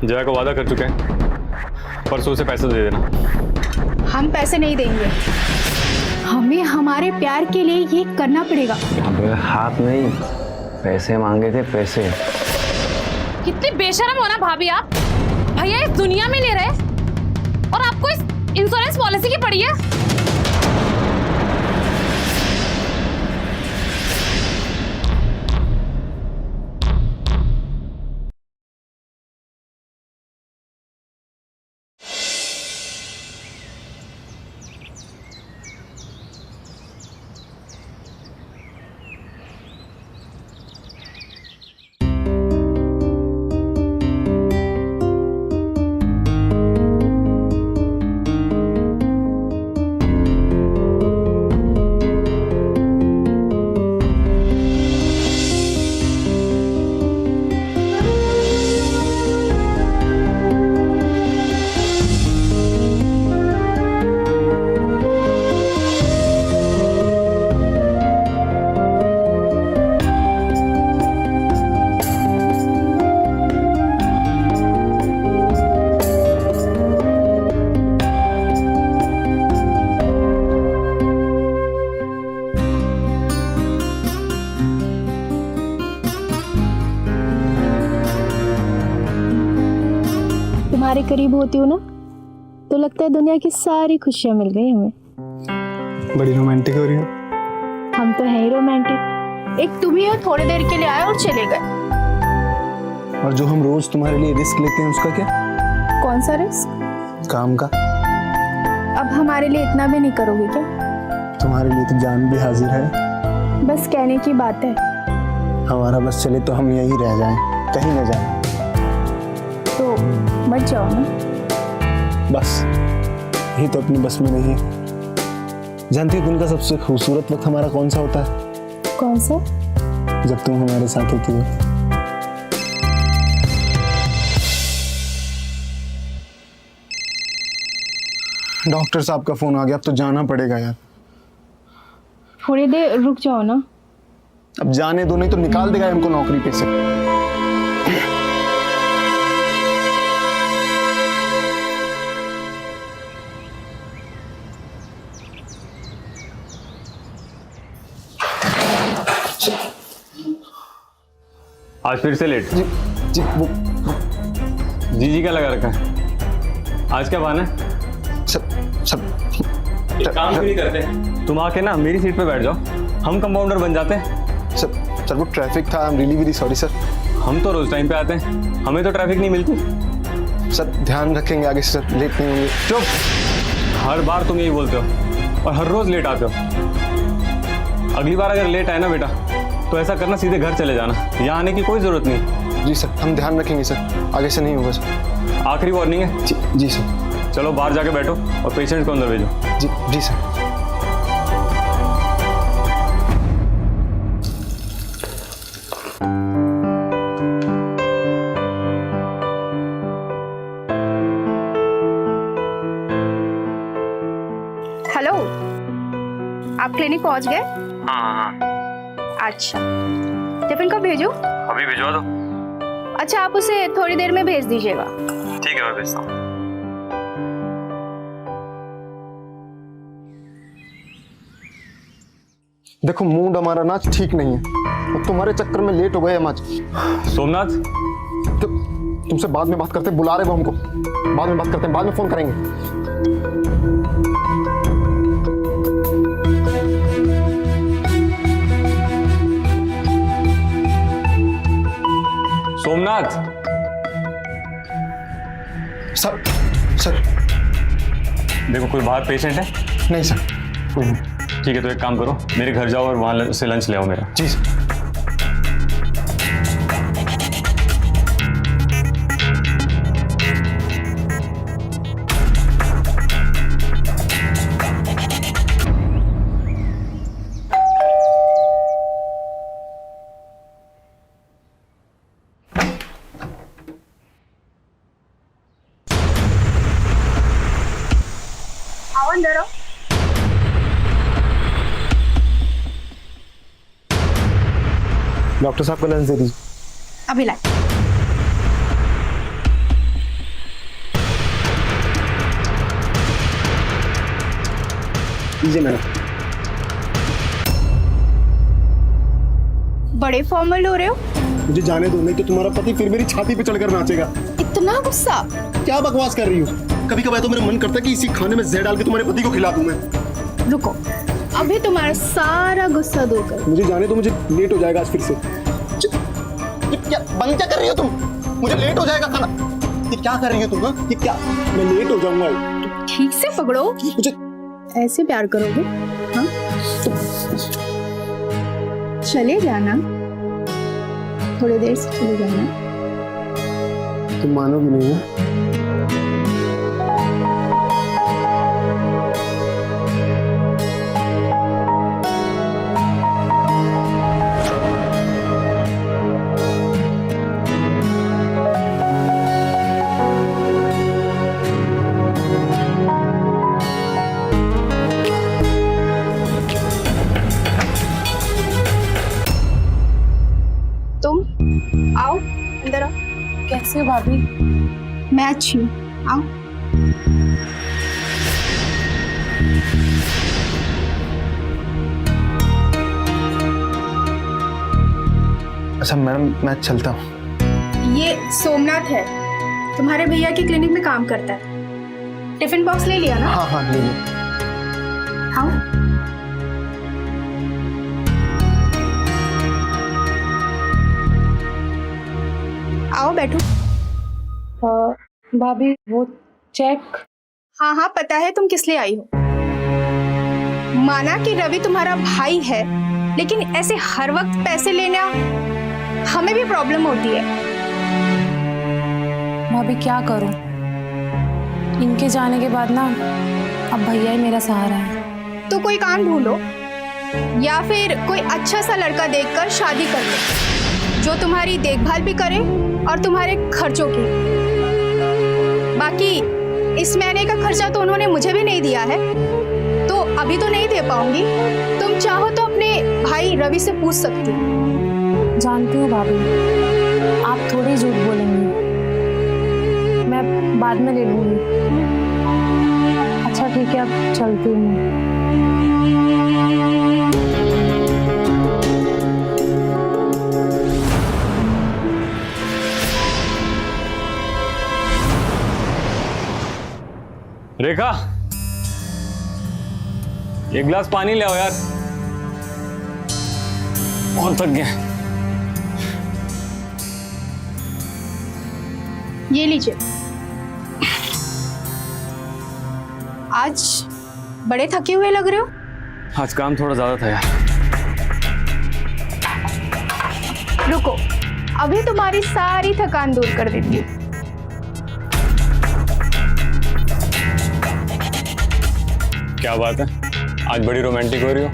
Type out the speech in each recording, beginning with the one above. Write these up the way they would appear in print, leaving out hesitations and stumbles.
जया को वादा कर चुके हैं, परसों से पैसे दे देना। हम पैसे नहीं देंगे, हमें हमारे प्यार के लिए ये करना पड़ेगा। अबे हाथ नहीं, पैसे मांगे थे, पैसे। कितनी बेशरम हो ना भाभी आप। भैया इस दुनिया में नहीं रहे और आपको इस इंश्योरेंस पॉलिसी की पड़ी है। तुम्हारे करीब होती हूँ ना तो लगता है दुनिया की सारी खुशियाँ मिल गई हमें। बड़ी रोमांटिक हो रही हो। हम तो हैं ही रोमांटिक। एक तुम ही हो, थोड़ी देर के लिए आए और चले गए। और जो हम रोज तुम्हारे लिए रिस्क लेते हैं उसका क्या? कौन सा रिस्क? काम का। अब हमारे लिए इतना भी नहीं करोगे क्या? तुम्हारे लिए तो जान भी हाजिर है। बस कहने की बात है। हमारा बस चले तो हम यहीं रह जाएं, कहीं न जाएं। तो मत जाओ ना। बस यही तो अपनी बस में नहीं है। जानती हो दिन का सबसे खूबसूरत वक्त हमारा कौन सा होता है? कौन सा? जब तुम हमारे साथ होती हो। डॉक्टर साहब का फोन आ गया, अब तो जाना पड़ेगा यार। थोड़ी देर रुक जाओ ना। अब जाने दो, नहीं तो निकाल देगा हमको नौकरी पे से। आज फिर से लेट। जी जी वो जी क्या लगा रखा है? आज क्या बहाना है? सब एक काम क्यों नहीं करते? तुम आके ना मेरी सीट पे बैठ जाओ, हम कंपाउंडर बन जाते हैं। सर वो ट्रैफिक था। I am really very sorry sir. हम तो रोज टाइम पे आते हैं, हमें तो ट्रैफिक नहीं मिलती। सर ध्यान रखेंगे आगे से सर, लेट नहीं होंगे। चुप। हर बार तुम यही बोलते हो और हर रोज लेट आते हो। अगली बार अगर लेट आए ना बेटा तो ऐसा करना, सीधे घर चले जाना, यहाँ आने की कोई जरूरत नहीं। जी सर, हम ध्यान रखेंगे सर, आगे से नहीं होगा सर। आखिरी वार्निंग है। जी सर। चलो बाहर जाके बैठो और पेशेंट को अंदर भेजो। जी सर। हेलो, आप क्लिनिक पहुंच गए? हाँ। अच्छा, टिफिन कब भेजूं? अभी भिजवा दो। अच्छा, आप उसे थोड़ी देर में भेज दीजिएगा। ठीक है, मैं भेजता हूँ। देखो मूड हमारा ना ठीक नहीं है और तुम्हारे चक्कर में लेट हो गए हम आज। सोमनाथ, तो तुमसे बाद में बात करते हैं, बुला रहे वो हमको। बाद में बात करते हैं, बाद में फोन करेंगे। सोमनाथ। सर देखो कोई बाहर पेशेंट है? नहीं सर, कोई नहीं। ठीक है, तो एक काम करो, मेरे घर जाओ और वहां से लंच ले आओ मेरा। जी सर। अंदर आओ। डॉक्टर साहब का लंच दे दीजिए। अभी लाए। लीजिए मैडम। बड़े फॉर्मल हो रहे हो। मुझे जाने दो, नहीं तो तुम्हारा पति फिर मेरी छाती पे चढ़कर नाचेगा। इतना गुस्सा। क्या बकवास कर रही हो? कभी कभार तो मेरा मन करता है कि इसी खाने में जहर डाल के तुम्हारे पति को खिला दूं मैं। रुको, अभी तुम्हारा सारा गुस्सा दूर कर। मुझे जाने दो, मुझे लेट हो जाएगा आज फिर से। ये क्या बंद क्या कर रही हो तुम? मुझे लेट हो जाएगा खाना। ये क्या कर रही हो तुम? ये क्या? मैं लेट हो जाऊंगा। ठीक से पकड़ो। मुझे ऐसे प्यार करोगे? हाँ? चले जाना, थोड़ी देर से चले जाना। तुम मानोगी नहीं है? तुम आओ, अंदर आओ। कैसे हो भाभी? मैं अच्छी हूँ, आओ। अच्छा मैडम, मैं चलता हूँ। ये सोमनाथ है, तुम्हारे भैया की क्लिनिक में काम करता है। टिफिन बॉक्स ले लिया ना? हाँ हाँ ले लो। आओ। आओ बैठो। भाभी वो चेक। हाँ हाँ पता है तुम किस लिए आई हो। माना कि रवि तुम्हारा भाई है, लेकिन ऐसे हर वक्त पैसे लेना हमें भी प्रॉब्लम होती है। भाभी क्या करूं, इनके जाने के बाद ना अब भैया ही मेरा सहारा है। तो कोई काम ढूंढो या फिर कोई अच्छा सा लड़का देखकर शादी कर लो जो तुम्हारी देखभाल भी करे और तुम्हारे खर्चों की। बाकी इस महीने का खर्चा तो उन्होंने मुझे भी नहीं दिया है, तो अभी तो नहीं दे पाऊंगी। तुम चाहो तो अपने भाई रवि से पूछ सकती हो। जानती हूँ भाभी, आप थोड़ी झूठ बोलेंगी, मैं बाद में ले लूंगी। अच्छा ठीक है, अब चलती हूँ। रेखा, एक गिलास पानी ले आओ यार, बहुत थक गया। ये लीजिए। आज बड़े थके हुए लग रहे हो। आज काम थोड़ा ज्यादा था यार। रुको, अभी तुम्हारी सारी थकान दूर कर देती हूँ। क्या बात है, आज बड़ी रोमांटिक हो रही हो।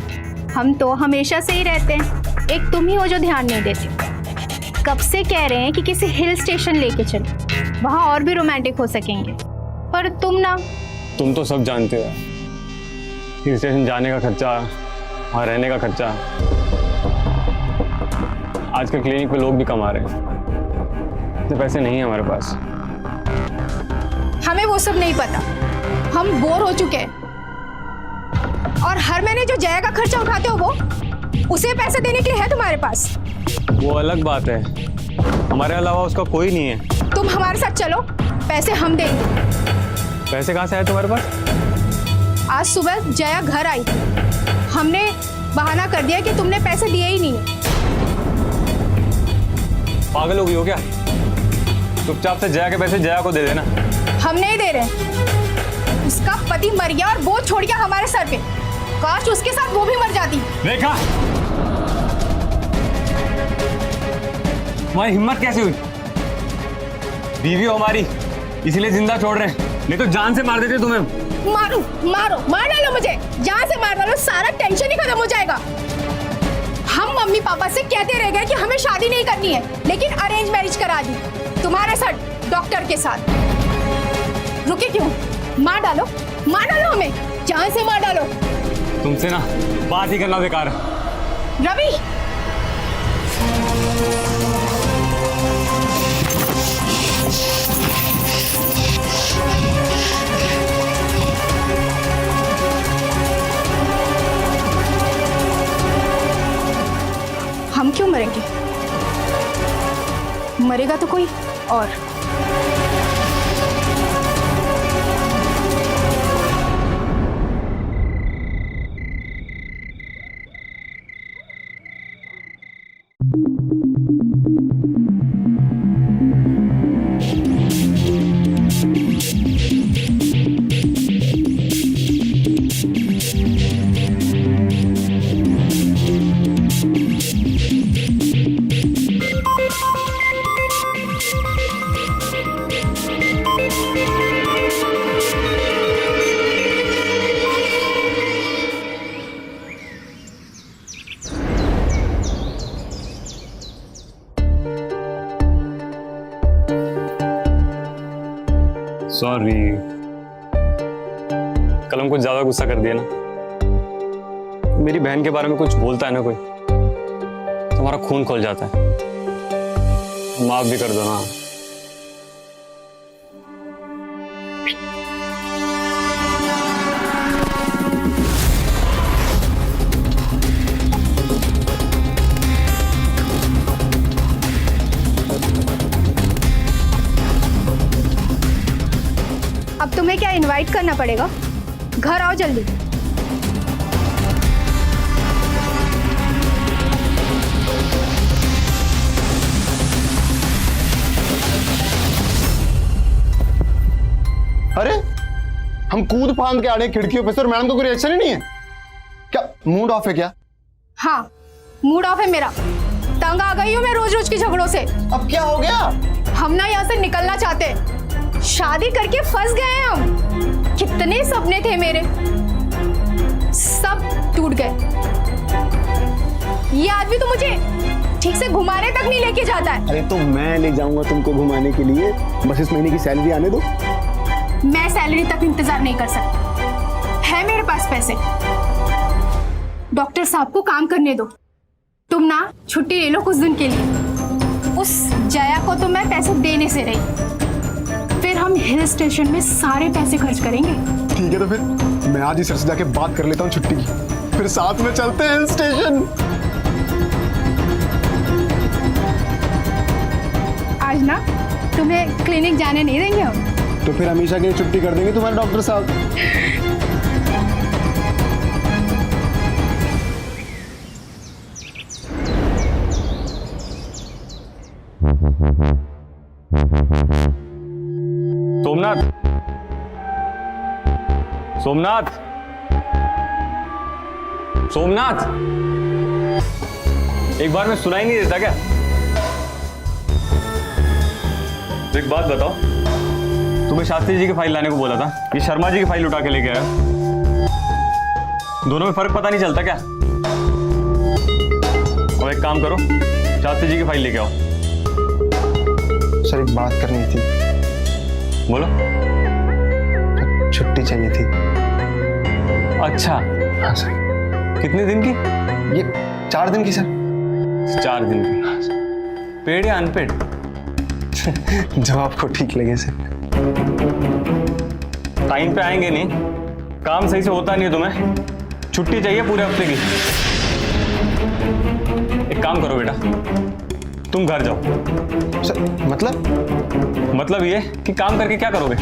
हम तो हमेशा से ही रहते हैं, एक तुम ही हो जो ध्यान नहीं देते। कब से कह रहे हैं कि किसी हिल स्टेशन लेके चलो, वहां और भी रोमांटिक हो सकेंगे, पर तुम ना। तुम तो सब जानते हो, हिल स्टेशन जाने का खर्चा, वहाँ रहने का खर्चा। आजकल क्लिनिक पे लोग भी कमा रहे हैं, इतने पैसे नहीं है हमारे पास। हमें वो सब नहीं पता, हम बोर हो चुके हैं। और हर महीने जो जया का खर्चा उठाते हो, वो उसे पैसे देने के लिए है तुम्हारे पास। वो अलग बात है, हमारे अलावा उसका कोई नहीं है। तुम हमारे साथ चलो, पैसे हम देंगे। पैसे कहाँ से आए तुम्हारे पास? आज सुबह जया घर आई थी, हमने बहाना कर दिया कि तुमने पैसे दिए ही नहीं है। पागल हो गई हो क्या? चुपचाप से जया के पैसे जया को दे देना। हम नहीं दे रहे, उसका पति मर गया और बोझ छोड़ गया हमारे सर पे। काश उसके साथ वो भी मर जाती। रेखा, तुम्हारी हिम्मत कैसे हुई? बीवी हो हमारी, इसीलिए जिंदा छोड़ रहे हैं, नहीं तो जान से मार देते तुम्हें। मारो मारो, मार डालो मुझे, जान से मार डालो, सारा टेंशन ही खत्म हो जाएगा। हम मम्मी पापा से कहते रह गए कि हमें शादी नहीं करनी है, लेकिन अरेंज मैरिज करा दी तुम्हारे साथ, डॉक्टर के साथ। रुके क्यों? मार डालो हमें, जान से मार डालो। तुमसे ना बात ही करना बेकार है। रवि, तो कोई और। सॉरी, कल हम कुछ ज्यादा गुस्सा कर दिया ना। मेरी बहन के बारे में कुछ बोलता है ना कोई, तुम्हारा खून खोल जाता है। माफ भी कर दो ना। अब तुम्हें क्या इनवाइट करना पड़ेगा? घर आओ जल्दी। अरे हम कूद फांद के आ रहे हैं खिड़कियों पे, सर मैडम का कोई रिएक्शन ही नहीं है क्या? मूड ऑफ है क्या? हाँ, मूड ऑफ है मेरा। तंग आ गई हूँ मैं रोज रोज की झगड़ों से। अब क्या हो गया? हम ना यहाँ से निकलना चाहते, शादी करके फंस गए हैं हम। कितने सपने थे मेरे, सब टूट गए। ये आदमी तो मुझे ठीक से घुमाने तक नहीं लेके जाता है। अरे तो मैं ले जाऊंगा तुमको घुमाने के लिए, बस इस महीने की सैलरी आने दो। मैं सैलरी तक इंतजार नहीं कर सकती, है मेरे पास पैसे। डॉक्टर साहब को काम करने दो। तुम ना छुट्टी ले लो कुछ दिन के लिए। उस जया को तो मैं पैसे देने से रही, फिर हम हिल स्टेशन में सारे पैसे खर्च करेंगे। ठीक है तो फिर मैं आज ही सर से जाके बात कर लेता हूँ छुट्टी की, फिर साथ में चलते हैं हिल स्टेशन। आज ना तुम्हें क्लिनिक जाने नहीं देंगे हम। तो फिर हमेशा के लिए छुट्टी कर देंगे तुम्हारे डॉक्टर साहब। सोमनाथ, सोमनाथ, सोमनाथ, एक बार में सुनाई नहीं देता क्या? तो एक बात बताओ, तुम्हें शास्त्री जी की फाइल लाने को बोला था, ये शर्मा जी की फाइल उठा के लेके आया। दोनों में फर्क पता नहीं चलता क्या? अब एक काम करो, शास्त्री जी की फाइल लेके आओ। सर एक बात करनी थी। बोलो। छुट्टी चाहिए थी। अच्छा, हाँ सर। कितने दिन की? ये 4 दिन की सर। 4 दिन की। पेड या अनपेड? जो आपको ठीक लगे सर। टाइम पे आएंगे नहीं, काम सही से होता नहीं है तुम्हें, छुट्टी चाहिए पूरे हफ्ते की। एक काम करो बेटा, तुम घर जाओ। सर मतलब ये कि काम करके क्या करोगे?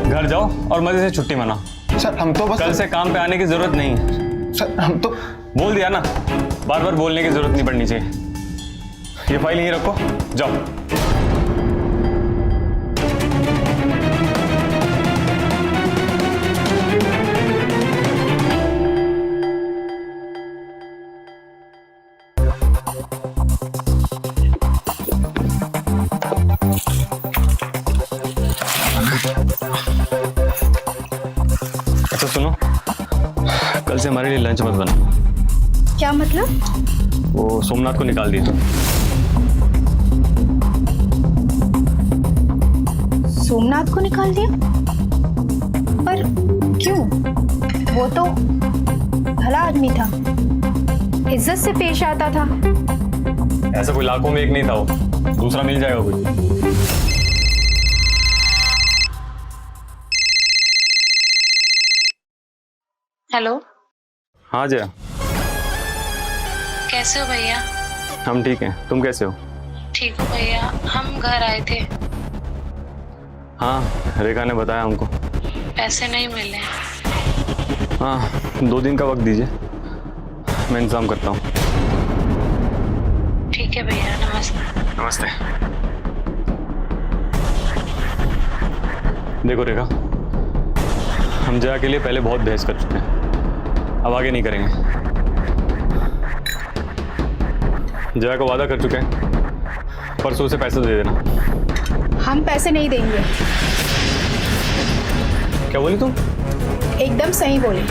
घर जाओ और मजे से छुट्टी मनाओ। सर हम तो बस कल से काम पे आने की जरूरत नहीं है। सर हम तो बोल दिया ना, बार बार बोलने की जरूरत नहीं पड़नी चाहिए। ये फाइल यहीं रखो, जाओ। अच्छा सुनो, कल से हमारे लिए लंच मत बनाओ। क्या मतलब? वो सोमनाथ को निकाल दिए तुम। सोमनाथ को निकाल दिया? पर क्यों? वो तो भला आदमी था, इज्जत से पेश आता था। ऐसा कोई लाखों में एक नहीं था, वो दूसरा मिल जाएगा कोई। हेलो, हाँ जया, कैसे हो भैया? हम ठीक हैं, तुम कैसे हो? ठीक हो भैया, हम घर आए थे, हाँ रेखा ने बताया हमको। पैसे नहीं मिले। हाँ 2 दिन का वक्त दीजिए, मैं इंतजाम करता हूँ। ठीक है भैया, नमस्ते। नमस्ते। देखो रेखा, हम जया के लिए पहले बहुत बहस कर चुके हैं, अब आगे नहीं करेंगे। जया को वादा कर चुके हैं, परसों से पैसे दे देना। हम पैसे नहीं देंगे। क्या बोली तुम? एकदम सही बोले।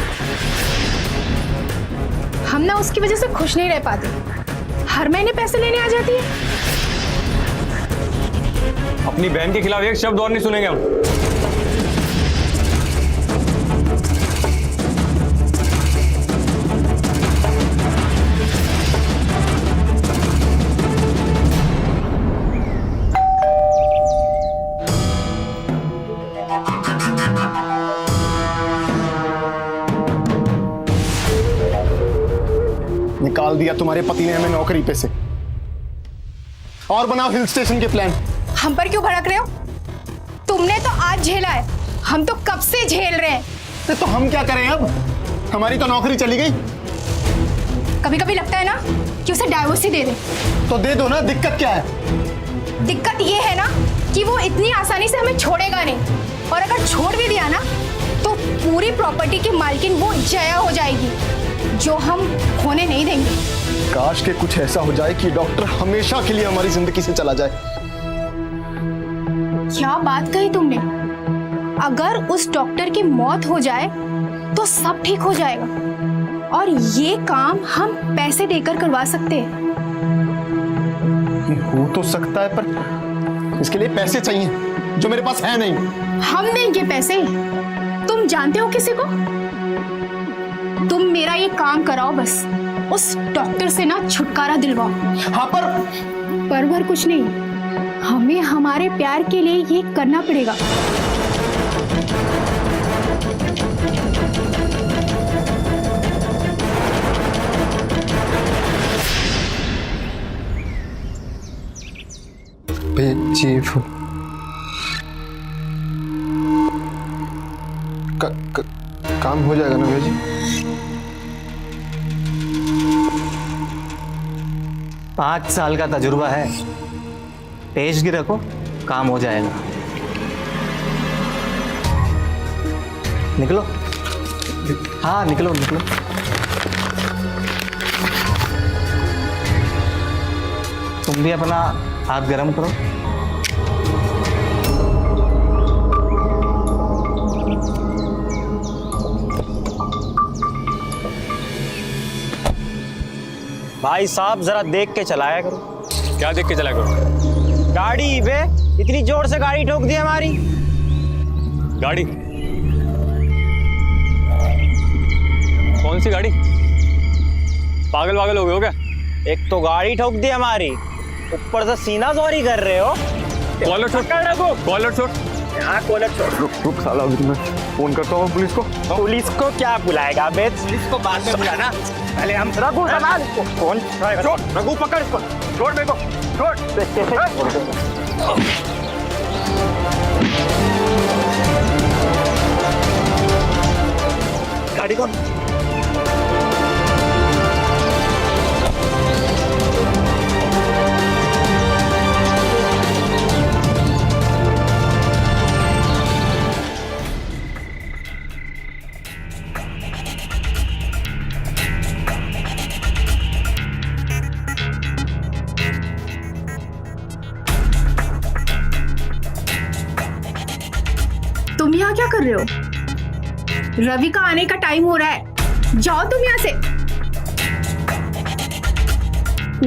हम ना उसकी वजह से खुश नहीं रह पाते, हर महीने पैसे लेने आ जाती है। अपनी बहन के खिलाफ एक शब्द और नहीं सुनेंगे हम। निकाल दिया तुम्हारे पति ने हमें नौकरी पे से, और बनाओ हिल स्टेशन के प्लान। हम पर क्यों भड़क रहे हो? तुमने तो आज झेला है, हम तो कब से झेल रहे हैं। तो हम क्या करें अब? हमारी तो नौकरी चली गई। कभी कभी लगता है ना कि उसे डाइवोर्स ही दे दे। तो दे दो ना, दिक्कत क्या है? दिक्कत ये है ना कि वो इतनी आसानी से हमें छोड़ेगा नहीं, और अगर छोड़ भी दिया ना तो पूरी प्रॉपर्टी की मालकिन वो जया हो जाएगी, जो हम होने नहीं देंगे। काश के कुछ ऐसा हो जाए कि डॉक्टर हमेशा के लिए हमारी जिंदगी से चला जाए। क्या बात कही तुमने? अगर उस डॉक्टर की मौत हो जाए तो सब ठीक हो जाएगा, और ये काम हम पैसे देकर करवा सकते हैं। हो तो सकता है, पर इसके लिए पैसे चाहिए जो मेरे पास है नहीं। हम देंगे पैसे? तुम जानते हो किसी को? तुम मेरा ये काम कराओ बस, उस डॉक्टर से ना छुटकारा दिलवाओ। हाँ पर कुछ नहीं, हमें हमारे प्यार के लिए ये करना पड़ेगा। चीफ काम हो जाएगा ना भैया जी? 5 साल का तजुर्बा है, पेशगी रखो, काम हो जाएगा। निकलो, हाँ निकलो निकलो। तुम भी अपना हाथ गरम करो। भाई साहब जरा देख के चलाया करो। क्या देख के चला करो? गाड़ी बे, इतनी जोर से गाड़ी ठोक दी हमारी। गाड़ी? कौन सी गाड़ी? पागल वागल हो गए हो क्या? एक तो गाड़ी ठोक दी हमारी, ऊपर से सीना चोरी कर रहे हो। कॉलर छोड़, कॉलर छोड़। यहाँ कॉलर छोड़। रुक साला, मैं फोन करता हूँ पुलिस को। पुलिस को क्या बुलाएगा बे? पुलिस को बाद में बुलाना, पहले हम रघु संभाल इसको। कौन? छोड़ रघु, पकड़ इसको, छोड़ मेरे को, छोड़। गाड़ी कौन? तुम यहाँ क्या कर रहे हो? रवि का आने का टाइम हो रहा है, जाओ तुम यहाँ से,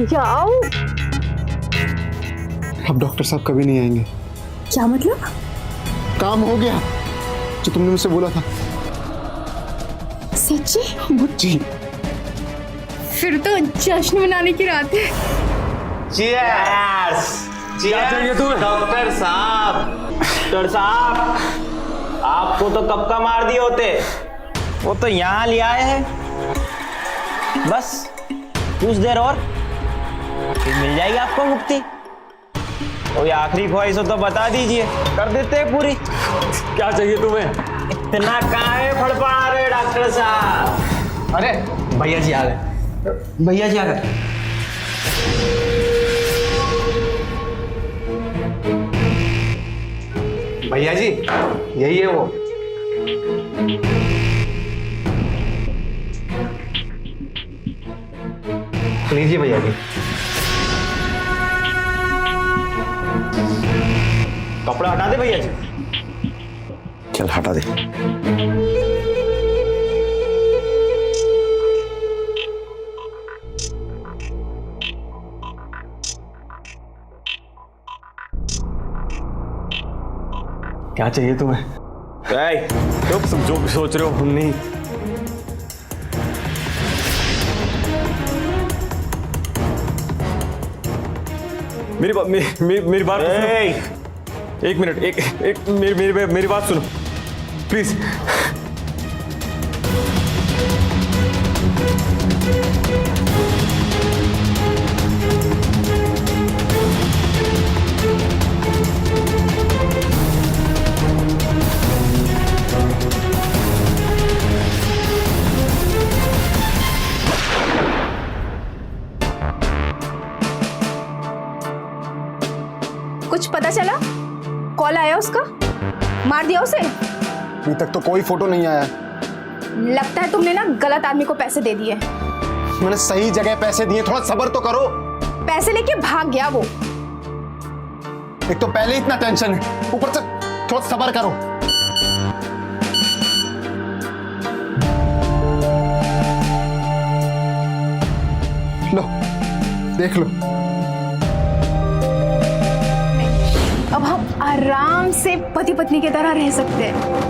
जाओ। अब डॉक्टर साहब कभी नहीं आएंगे। क्या मतलब? काम हो गया जो तुमने मुझसे बोला था। सच्ची? जी। फिर तो जश्न मनाने की रात है। चीयर्स। चाहिए तुम्हें? डॉक्टर साहब आपको तो कब का मार दिए होते, वो तो यहाँ ले आए हैं। बस कुछ देर और फिर मिल जाएगी आपको मुक्ति। कोई आखिरी ख्वाहिश हो तो बता दीजिए, कर देते हैं पूरी। क्या चाहिए तुम्हें? इतना काहे फड़फड़ा रहे डॉक्टर साहब? अरे भैया जी आ गए, भैया जी आ गए। भैया जी यही है वो। लीजिए भैया जी। कपड़ा हटा दे भैया जी। चल हटा दे। क्या चाहिए तुम्हें? तुम जो भी सोच रहे हो नहीं। मेरी बात सुनो। एक मिनट, एक मेरी बात सुनो प्लीज। कुछ पता चला? कॉल आया उसका? मार दिया उसे? अभी तक तो कोई फोटो नहीं आया। लगता है तुमने ना गलत आदमी को पैसे दे दिए। मैंने सही जगह पैसे दिए, थोड़ा सब्र तो करो। पैसे लेके भाग गया वो। एक तो पहले इतना टेंशन है, ऊपर से थोड़ा सब्र करो। लो देख लो। अब हम आराम से पति पत्नी की तरह रह सकते हैं।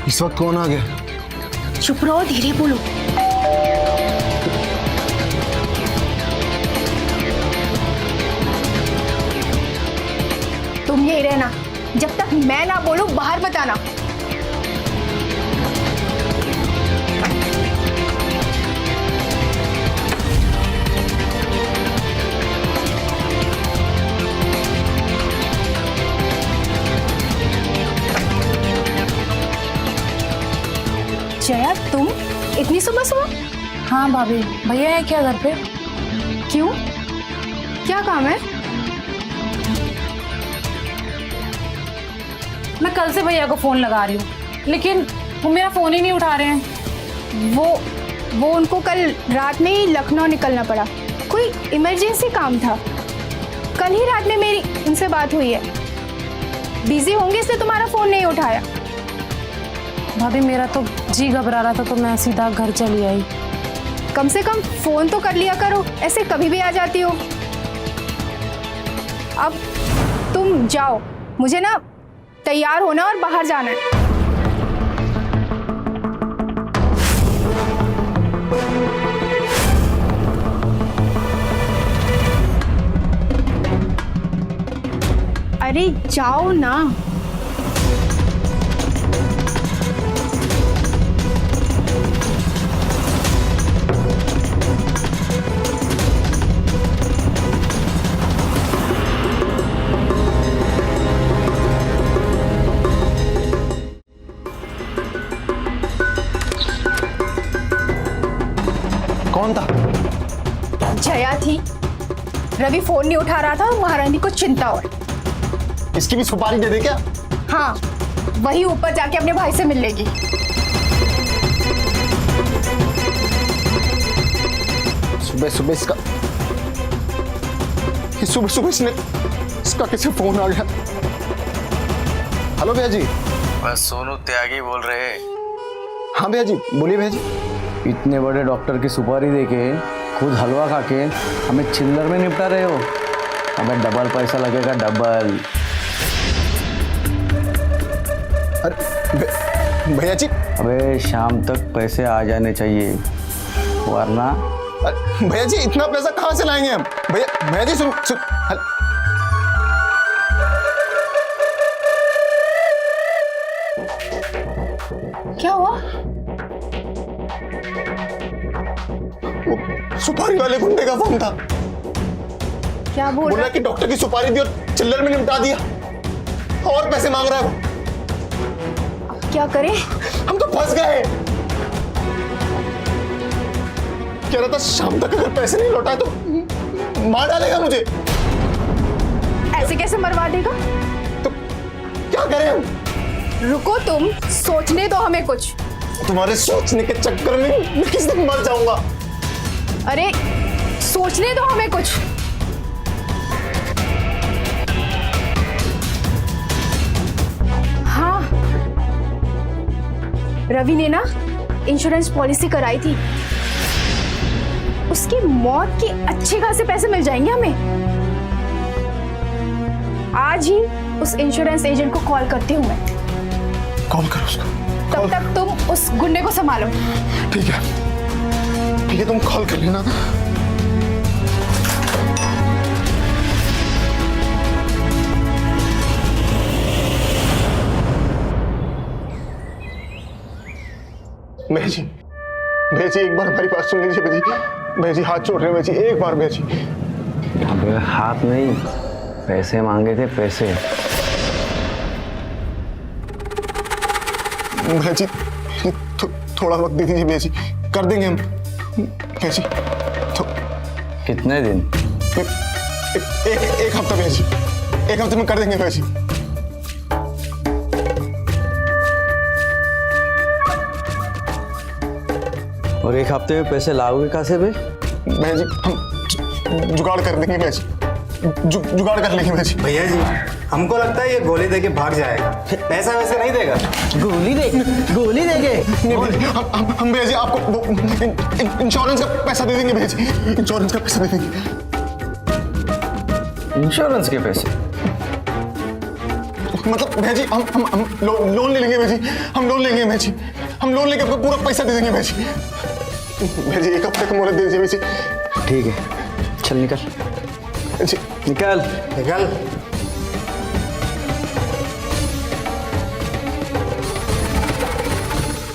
इस वक्त कौन आ गया? चुप रहो, धीरे बोलो। तुम यही रहना, जब तक मैं ना बोलूं बाहर बताना। जया, तुम इतनी सुबह सुबह? हाँ भाभी, भैया है क्या घर पे? क्यों, क्या काम है? मैं कल से भैया को फोन लगा रही हूँ, लेकिन वो मेरा फोन ही नहीं उठा रहे हैं। वो उनको कल रात में ही लखनऊ निकलना पड़ा, कोई इमरजेंसी काम था। कल ही रात में मेरी उनसे बात हुई है। बिजी होंगे इसलिए तुम्हारा फोन नहीं उठाया। भाभी मेरा तो जी घबरा रहा था तो मैं सीधा घर चली आई। कम से कम फोन तो कर लिया करो, ऐसे कभी भी आ जाती हो। अब तुम जाओ, मुझे ना तैयार होना और बाहर जाना है। अरे जाओ ना। कौन था? जया थी। रवि फोन नहीं उठा रहा था और महारानी को चिंता और। इसकी भी सुपारी दे दे क्या? हाँ, वही ऊपर जाके अपने भाई से मिल लेगी। सुबह सुबह इसका किसे फोन आ गया? हेलो भैया जी। बस सोनू त्यागी बोल रहे हैं। हाँ भैया जी, बोलिए भैया जी। इतने बड़े डॉक्टर की सुपारी देके खुद हलवा खा के हमें चिल्लर में निपटा रहे हो। हमें डबल पैसा लगेगा, डबल। अरे भैया जी, अबे शाम तक पैसे आ जाने चाहिए, वरना भैया जी इतना पैसा कहाँ से लाएंगे हम? भैया जी सुन सुन क्या हुआ? वो सुपारी वाले गुंडे का फोन था। क्या बोल बोला रहा? कि डॉक्टर की सुपारी दी और चिल्लर में निपटा दिया और पैसे मांग रहा है वो। क्या करें? हम तो फंस गए। कह रहा था शाम तक अगर पैसे नहीं लौटाए तो मार डालेगा मुझे। ऐसे कैसे मरवा देगा? तो क्या करें हम? रुको, तुम सोचने दो हमें कुछ। तुम्हारे सोचने के चक्कर में मैं किस दिन मर जाऊंगा। अरे सोचने दो हमें कुछ। हाँ, रवि ने ना इंश्योरेंस पॉलिसी कराई थी, उसकी मौत के अच्छे खासे पैसे मिल जाएंगे हमें। आज ही उस इंश्योरेंस एजेंट को कॉल करती हूँ मैं। कॉल करो उसको। तब तक तुम उस गुंडे को संभालो। ठीक है, तुम कॉल कर लेना। भैया जी एक बार हमारी बात सुन लीजिए भैया जी हाथ जोड़ रहे हैं भैया जी, एक बार भैया जी। अबे हाथ नहीं, पैसे मांगे थे, पैसे। भैया जी थोड़ा वक्त दे दीजिए भैया जी, कर देंगे हम भैया जी। कितने दिन? एक हफ्ता भैया जी, एक हफ्ते में कर देंगे भैया जी। और एक हफ्ते में पैसे लाओगे कहाँ से बे? भैया जी हम जुगाड़ कर देंगे भैया जी, जुगाड़ कर लेंगे भैया जी। भैया जी हमको लगता है ये गोली देके भाग जाएगा, पैसा वैसे नहीं देगा। गोली देके? हम भैया जी आपको इंश्योरेंस का पैसा दे देंगे भैया जी, इंश्योरेंस का पैसा दे देंगे। इंश्योरेंस के पैसे? मतलब भैया जी हम लोन ले लेंगे भैया जी, हम लोन लेंगे भैया जी, हम लोन लेके आपको पूरा पैसा दे देंगे भैया जी। भैया जी एक हफ्ते का मोहलत दे दीजिए भैया जी। ठीक है, चल निकल जी निकल निकल।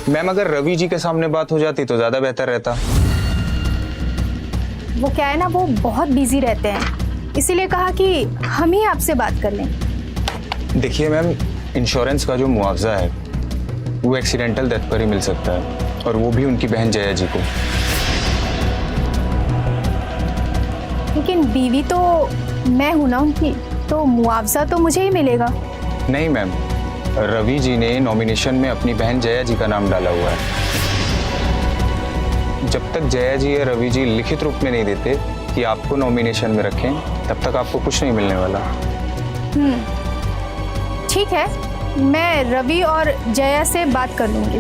मैम अगर रवि जी के सामने बात हो जाती तो ज्यादा बेहतर रहता। वो क्या है ना, वो बहुत बिजी रहते हैं, इसीलिए कहा कि हम ही आपसे बात कर लें। देखिए मैम, इंश्योरेंस का जो मुआवजा है वो एक्सीडेंटल डेथ पर ही मिल सकता है, और वो भी उनकी बहन जया जी को। लेकिन बीवी तो मैं हूं ना उनकी, तो मुआवजा तो मुझे ही मिलेगा। नहीं मैम, रवि जी ने नॉमिनेशन में अपनी बहन जया जी का नाम डाला हुआ है। जब तक जया जी या रवि जी लिखित रूप में नहीं देते कि आपको नॉमिनेशन में रखें, तब तक आपको कुछ नहीं मिलने वाला। ठीक है, मैं रवि और जया से बात कर लूंगी।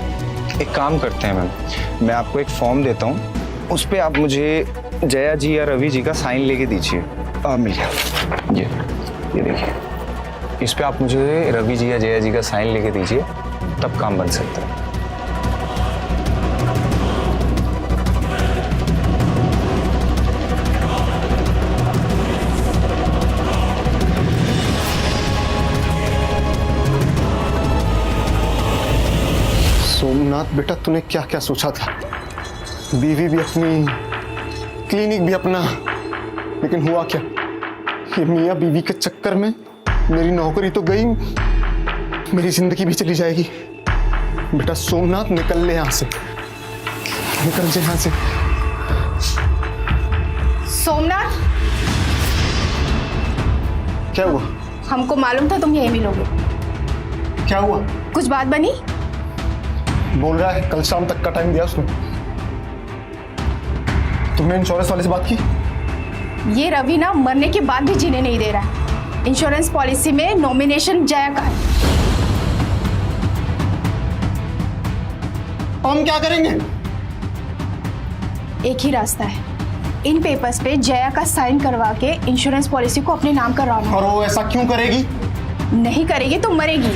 एक काम करते हैं मैम, मैं आपको एक फॉर्म देता हूँ, उस पर आप मुझे जया जी या रवि जी का साइन लेके दीजिए। मिल गया, ये देखिए, इस पे आप मुझे रवि जी या जया जी का साइन लेके दीजिए, तब काम बन सकता है। सोमनाथ बेटा, तूने क्या क्या सोचा था? बीवी भी अपनी, क्लिनिक भी अपना, लेकिन हुआ क्या? ये मियाँ बीवी के चक्कर में मेरी नौकरी तो गई, मेरी जिंदगी भी चली जाएगी। बेटा सोमनाथ, निकल ले यहां से, निकल जा यहां से। सोमनाथ, क्या हुआ? हमको मालूम था तुम यहीं मिलोगे। क्या हुआ? कुछ बात बनी? बोल रहा है कल शाम तक का टाइम दिया उसने। तुमने इंश्योरेंस वाले से बात की? ये रवि ना मरने के बाद भी जीने नहीं दे रहा है। इंश्योरेंस पॉलिसी में नॉमिनेशन जया का है। हम क्या करेंगे? एक ही रास्ता है, इन पेपर्स पे जया का साइन करवा के इंश्योरेंस पॉलिसी को अपने नाम करवाना। और वो ऐसा क्यों करेगी? नहीं करेगी तो मरेगी।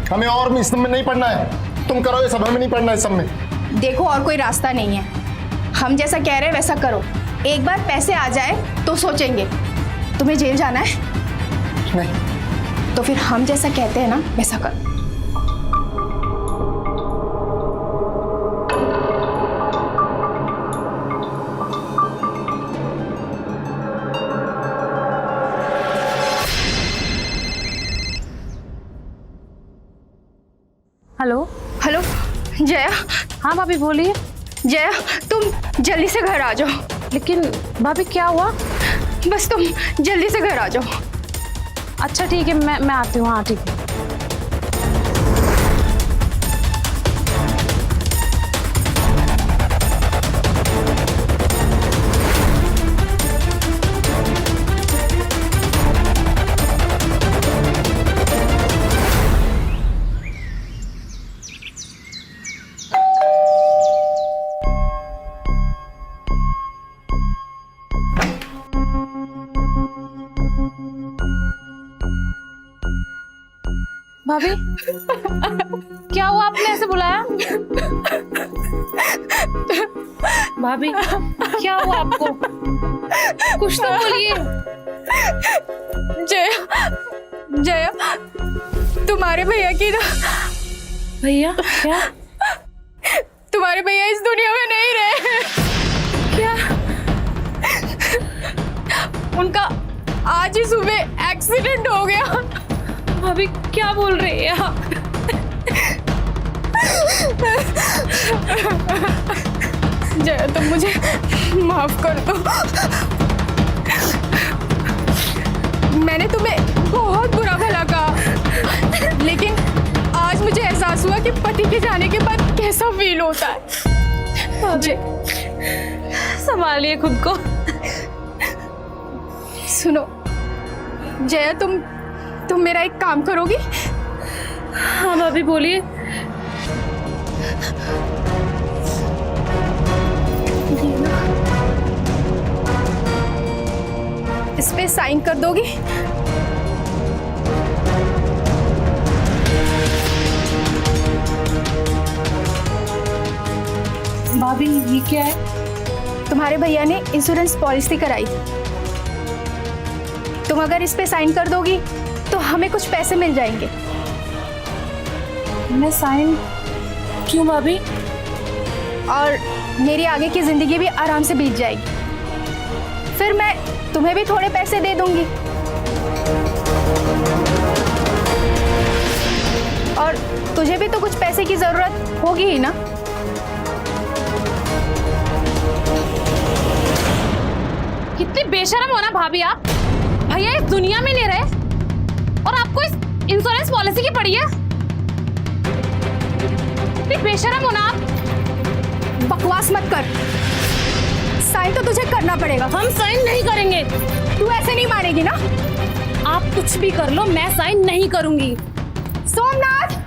हमें और इस सब में नहीं पढ़ना है। तुम करो ये सब, हमें नहीं पढ़ना इस सब में। देखो और कोई रास्ता नहीं है, हम जैसा कह रहे हैं वैसा करो। एक बार पैसे आ जाए तो सोचेंगे। तुम्हें जेल जाना है? नहीं, तो फिर हम जैसा कहते हैं ना वैसा करो। हेलो। हेलो जया। हाँ भाभी बोलिए। जया तुम जल्दी से घर आ जाओ। लेकिन भाभी क्या हुआ? बस तुम जल्दी से घर आ जाओ। अच्छा ठीक है, मैं आती हूँ। हाँ ठीक है। भाभी क्या हुआ, आपने ऐसे बुलाया? भाभी क्या हुआ आपको? कुछ तो बोलिए। जया, जया तुम्हारे भैया की ना। भैया? क्या? तुम्हारे भैया इस दुनिया में नहीं रहे। क्या? उनका आज ही सुबह एक्सीडेंट हो गया। भाभी क्या बोल रही है आप? जया तुम मुझे माफ कर दो। मैंने तुम्हें बहुत बुरा भला कहा, लेकिन आज मुझे एहसास हुआ कि पति के जाने के बाद कैसा फील होता है। भाभी संभालिए खुद को। सुनो जया, तुम मेरा एक काम करोगी? हाँ भाभी बोलिए। इस पे साइन कर दोगी? भाभी ये क्या है? तुम्हारे भैया ने इंश्योरेंस पॉलिसी कराई थी। तुम अगर इस पे साइन कर दोगी तो हमें कुछ पैसे मिल जाएंगे। मैं साइन क्यों भाभी? और मेरी आगे की जिंदगी भी आराम से बीत जाएगी। फिर मैं तुम्हें भी थोड़े पैसे दे दूंगी और तुझे भी तो कुछ पैसे की जरूरत होगी ही ना। कितनी बेशरम हो ना भाभी आप। भैया इस दुनिया में नहीं रहे और आपको इस इंश्योरेंस पॉलिसी की पड़ी है। कितनी बेशरम हो ना आप। बकवास मत कर, साइन तो तुझे करना पड़ेगा। हम साइन नहीं करेंगे। तू ऐसे नहीं मानेगी ना। आप कुछ भी कर लो, मैं साइन नहीं करूंगी। सोमनाथ,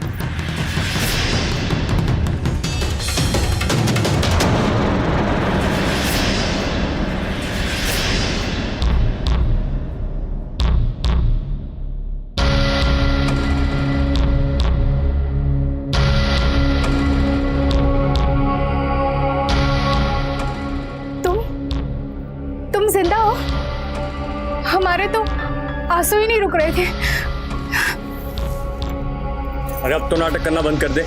तुम जिंदा हो? हमारे तो आंसू ही नहीं रुक रहे थे। अरे अब तो नाटक करना बंद कर दे।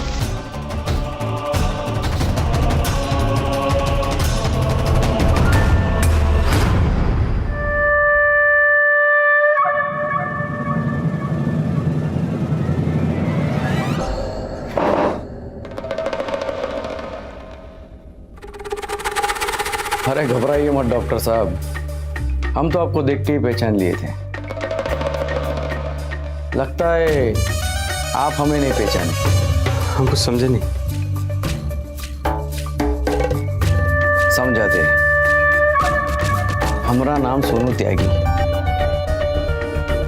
अरे घबराइए मत डॉक्टर साहब, हम तो आपको देख के ही पहचान लिए थे। लगता है आप हमें नहीं पहचाने। हम कुछ समझे नहीं। समझाते हैं। हमारा नाम सोनू त्यागी।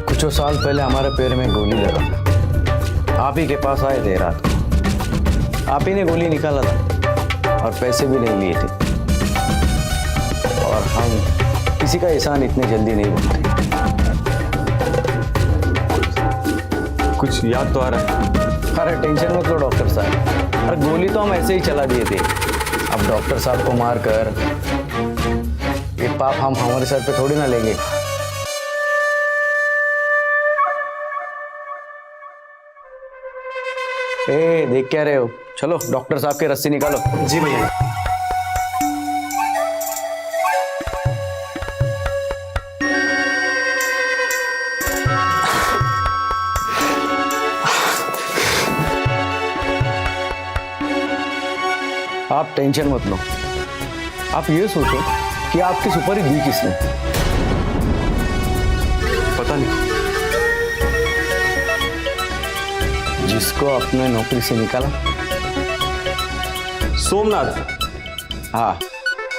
कुछ साल पहले हमारे पैर में गोली लगा था। आप ही के पास आए थे रात को। आप ही ने गोली निकाला था और पैसे भी नहीं लिए थे। और हम किसी का एहसान इतने जल्दी नहीं भूलते। कुछ याद तो आ रहा है। अरे टेंशन मत लो डॉक्टर साहब, अरे गोली तो हम ऐसे ही चला दिए थे। अब डॉक्टर साहब को मार कर ये पाप हम हमारे सर पे थोड़ी ना लेंगे। ए देख क्या रहे हो, चलो डॉक्टर साहब की रस्सी निकालो। जी भैया। आप टेंशन मत लो, आप ये सोचो कि आपकी सुपारी दी किसने। पता नहीं। जिसको अपने नौकरी से निकाला। सोमनाथ। हाँ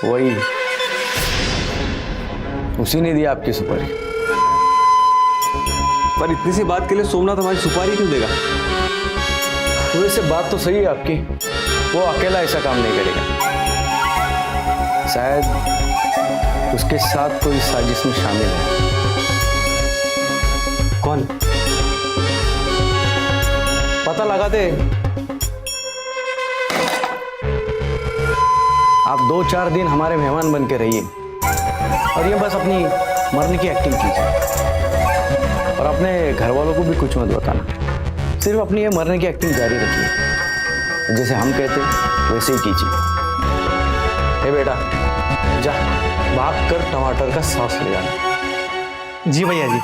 वही, उसी ने दिया आपकी सुपारी। पर इतनी सी बात के लिए सोमनाथ हमारी सुपारी क्यों देगा? वैसे बात तो सही है आपकी, वो अकेला ऐसा काम नहीं करेगा। शायद उसके साथ कोई साजिश में शामिल है। कौन? पता लगाते। आप 2-4 दिन हमारे मेहमान बन के रहिए और ये बस अपनी मरने की एक्टिंग कीजिए और अपने घर वालों को भी कुछ मत बताना। सिर्फ अपनी ये मरने की एक्टिंग जारी रखिए, जैसे हम कहते वैसे ही कीजिए। हे बेटा जा, भाग कर टमाटर का सॉस ले जाना। जी भैया जी।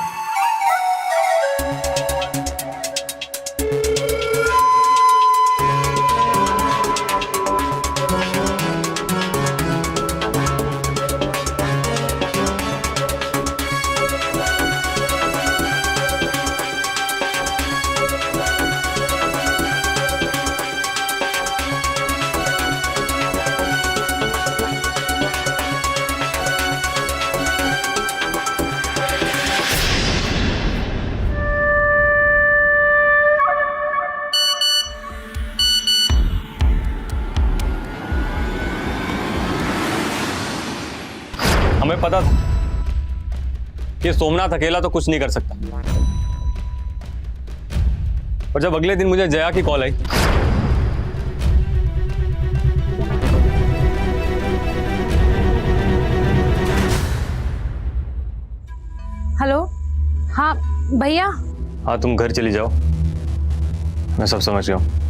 हमें पता था कि सोमनाथ अकेला तो कुछ नहीं कर सकता, और जब अगले दिन मुझे जया की कॉल आई हेलो। हाँ भैया। हाँ तुम घर चली जाओ, मैं सब समझ गया हूँ।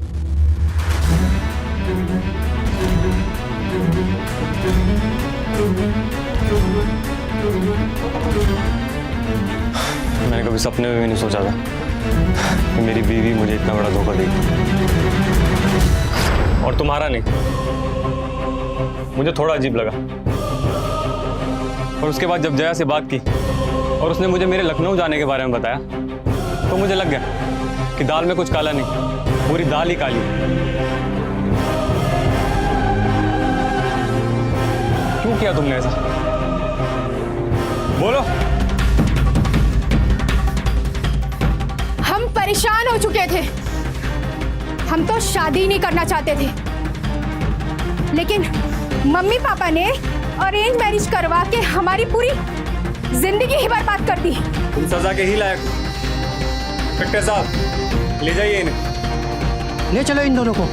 मैंने कभी सपने में भी नहीं सोचा था कि मेरी बीवी मुझे इतना बड़ा धोखा देगी, और तुम्हारा नहीं। मुझे थोड़ा अजीब लगा, और उसके बाद जब जया से बात की और उसने मुझे मेरे लखनऊ जाने के बारे में बताया तो मुझे लग गया कि दाल में कुछ काला नहीं, पूरी दाल ही काली है। क्यों किया तुमने ऐसा? बोलो। हम परेशान हो चुके थे, हम तो शादी नहीं करना चाहते थे, लेकिन मम्मी पापा ने अरेंज मैरिज करवा के हमारी पूरी जिंदगी ही बर्बाद कर दी। तुम सजा के ही लायक। कट्टे साहब ले जाइए इन्हें। ले चलो इन दोनों को।